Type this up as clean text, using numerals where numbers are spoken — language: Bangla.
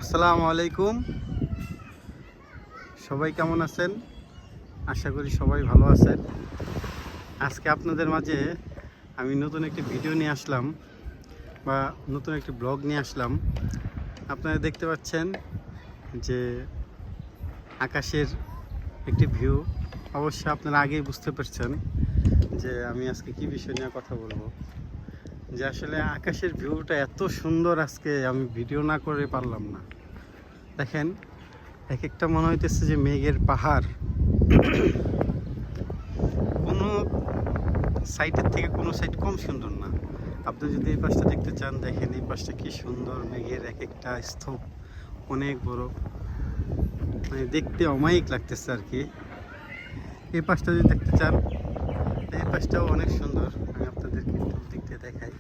আসসালামু আলাইকুম। সবাই কেমন আছেন? আশা করি সবাই ভালো আছেন। আজকে আপনাদের মাঝে আমি নতুন একটি ভিডিও নিয়ে আসলাম বা নতুন একটি ব্লগ নিয়ে আসলাম। আপনারা দেখতে পাচ্ছেন যে আকাশের একটি ভিউ। অবশ্যই আপনারা আগেই বুঝতে পারছেন যে আমি আজকে কি বিষয় নিয়ে কথা বলবো। যে আসলে আকাশের ভিউটা এত সুন্দর, আজকে আমি ভিডিও না করে পারলাম না। দেখেন, এক একটা মনে হইতেছে যে মেঘের পাহাড়। কোনো সাইডের থেকে কোনো সাইড কম সুন্দর না। আপনি যদি এই পাশটা দেখতে চান, দেখেন এই পাশটা কি সুন্দর। মেঘের এক একটা স্তূপ অনেক বড়, মানে দেখতে অমায়িক লাগতেছে আর কি। এই পাশটা যদি দেখতে চান, এই পাশটাও অনেক সুন্দর। আমি আপনাদেরকে একটু দিক দিয়ে দেখাই।